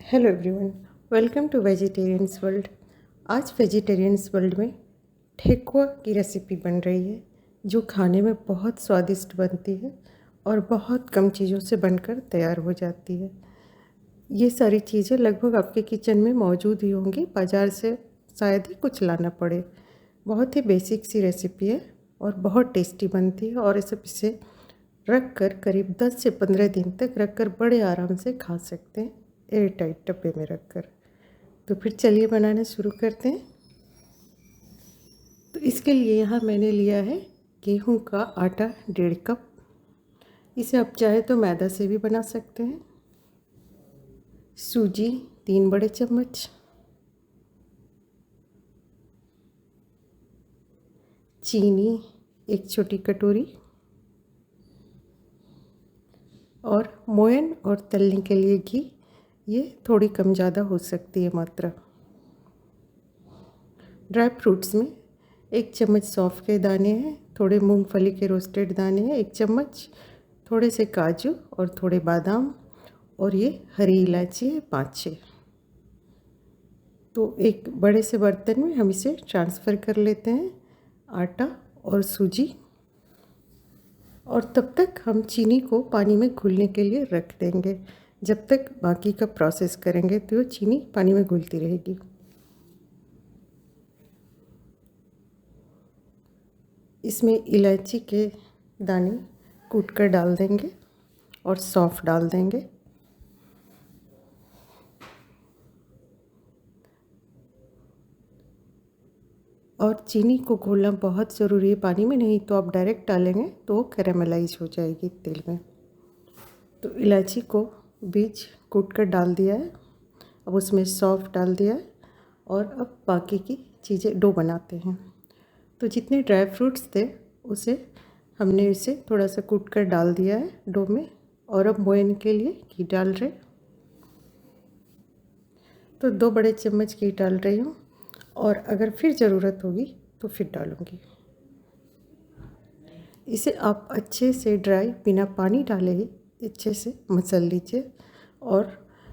Hello everyone, welcome to vegetarians world. आज vegetarians world में ठेकुआ की रेसिपी बन रही है जो खाने में बहुत स्वादिष्ट बनती है और बहुत कम चीज़ों से बनकर तैयार हो जाती है। ये सारी चीज़ें लगभग आपके किचन में मौजूद ही होंगी, बाज़ार से शायद ही कुछ लाना पड़े। बहुत ही बेसिक सी रेसिपी है और बहुत टेस्टी बनती है और इसे रख कर करीब 10 से 15 दिन तक रख कर बड़े आराम से खा सकते हैं, एयर टाइट डब्बे में रख कर। तो फिर चलिए बनाना शुरू करते हैं। तो इसके लिए यहाँ मैंने लिया है गेहूं का आटा 1.5 कप। इसे आप चाहे तो मैदा से भी बना सकते हैं। सूजी 3 बड़े चम्मच, चीनी 1 छोटी कटोरी और मोयन और तलने के लिए घी, ये थोड़ी कम ज़्यादा हो सकती है मात्रा। ड्राई फ्रूट्स में 1 चम्मच सौंफ के दाने हैं, थोड़े मूंगफली के रोस्टेड दाने हैं 1 चम्मच, थोड़े से काजू और थोड़े बादाम, और ये हरी इलायची है 5-6। तो एक बड़े से बर्तन में हम इसे ट्रांसफ़र कर लेते हैं, आटा और सूजी। और तब तक हम चीनी को पानी में घुलने के लिए रख देंगे। जब तक बाकी का प्रोसेस करेंगे तो चीनी पानी में घुलती रहेगी। इसमें इलायची के दाने कूट कर डाल देंगे और सौंफ डाल देंगे। और चीनी को घोलना बहुत ज़रूरी है पानी में, नहीं तो आप डायरेक्ट डालेंगे तो कैरेमलाइज हो जाएगी तेल में। तो इलायची को बीज कूट कर डाल दिया है, अब उसमें सौंफ डाल दिया है और अब बाकी की चीज़ें डो बनाते हैं। तो जितने ड्राई फ्रूट्स थे उसे हमने इसे थोड़ा सा कूट कर डाल दिया है डो में, और अब मोयन के लिए घी डाल रहे। तो 2 बड़े चम्मच घी डाल रही हूँ और अगर फिर ज़रूरत होगी तो फिर डालूँगी। इसे आप अच्छे से ड्राई बिना पानी डाले ही अच्छे से मसल लीजिए और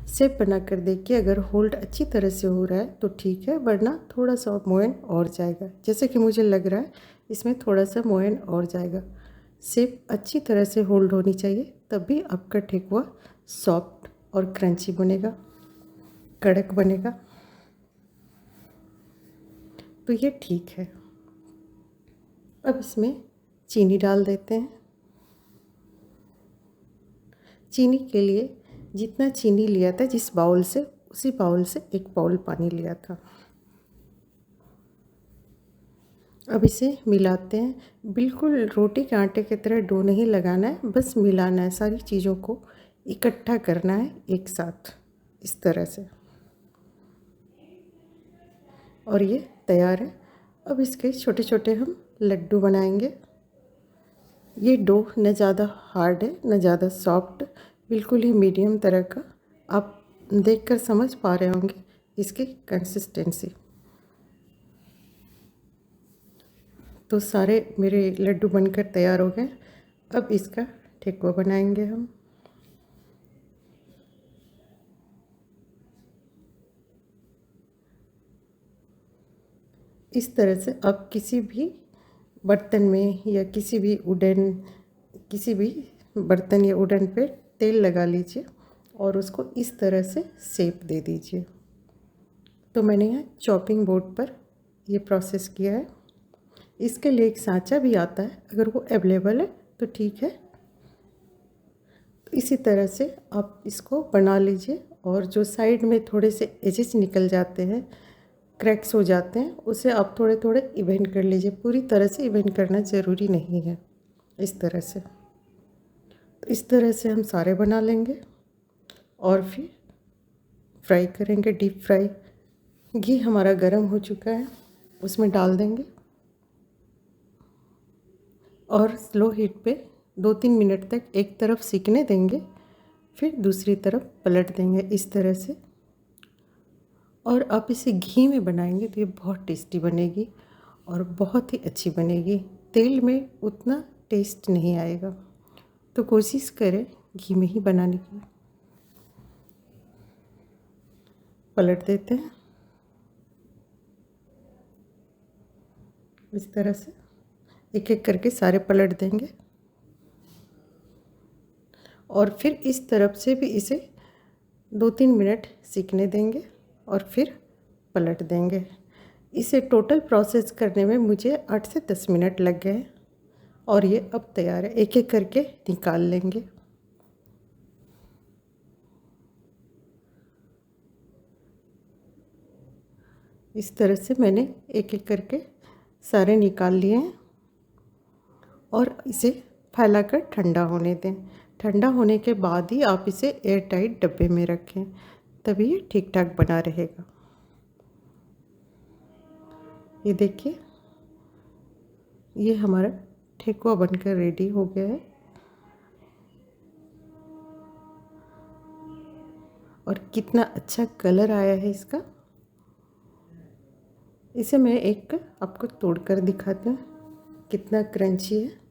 शेप बना कर देखिए। अगर होल्ड अच्छी तरह से हो रहा है तो ठीक है, वरना थोड़ा सा मोयन और जाएगा। जैसे कि मुझे लग रहा है इसमें थोड़ा सा मोयन और जाएगा। शेप अच्छी तरह से होल्ड होनी चाहिए, तभी आपका ठेकुआ सॉफ्ट और क्रंची बनेगा, कड़क बनेगा। तो ये ठीक है। अब इसमें चीनी डाल देते हैं। चीनी के लिए जितना चीनी लिया था जिस बाउल से, उसी बाउल से 1 बाउल पानी लिया था। अब इसे मिलाते हैं। बिल्कुल रोटी के आटे की तरह डो नहीं लगाना है, बस मिलाना है, सारी चीज़ों को इकट्ठा करना है एक साथ इस तरह से। और ये तैयार है। अब इसके छोटे छोटे हम लड्डू बनाएंगे। ये डो न ज़्यादा हार्ड है न ज़्यादा सॉफ्ट, बिल्कुल ही मीडियम तरह का। आप देखकर समझ पा रहे होंगे इसकी कंसिस्टेंसी। तो सारे मेरे लड्डू बनकर तैयार हो गए। अब इसका ठेकुआ बनाएंगे हम। इस तरह से आप किसी भी बर्तन में या किसी भी बर्तन या वुडन पे तेल लगा लीजिए और उसको इस तरह से शेप दे दीजिए। तो मैंने यहाँ चॉपिंग बोर्ड पर ये प्रोसेस किया है। इसके लिए एक सांचा भी आता है, अगर वो अवेलेबल है तो ठीक है। तो इसी तरह से आप इसको बना लीजिए और जो साइड में थोड़े से एजेस निकल जाते हैं, क्रैक्स हो जाते हैं, उसे आप थोड़े थोड़े इवेंट कर लीजिए। पूरी तरह से इवेंट करना ज़रूरी नहीं है। इस तरह से, तो इस तरह से हम सारे बना लेंगे और फिर फ्राई करेंगे, डीप फ्राई। घी हमारा गर्म हो चुका है, उसमें डाल देंगे और स्लो हीट पे 2-3 मिनट तक एक तरफ सिकने देंगे, फिर दूसरी तरफ पलट देंगे इस तरह से। और आप इसे घी में बनाएंगे तो ये बहुत टेस्टी बनेगी और बहुत ही अच्छी बनेगी। तेल में उतना टेस्ट नहीं आएगा, तो कोशिश करें घी में ही बनाने की। पलट देते हैं इस तरह से, एक एक करके सारे पलट देंगे और फिर इस तरफ से भी इसे 2-3 मिनट सीखने देंगे और फिर पलट देंगे। इसे टोटल प्रोसेस करने में मुझे 8 से 10 मिनट लग गए और ये अब तैयार है। एक एक करके निकाल लेंगे। इस तरह से मैंने एक एक करके सारे निकाल लिए हैं और इसे फैलाकर ठंडा होने दें। ठंडा होने के बाद ही आप इसे एयर टाइट डब्बे में रखें, तभी ये ठीक ठाक बना रहेगा। ये देखिए, ये हमारा ठेकुआ बनकर रेडी हो गया है और कितना अच्छा कलर आया है इसका। इसे मैं एक आपको तोड़कर दिखाती हूँ कितना क्रंची है।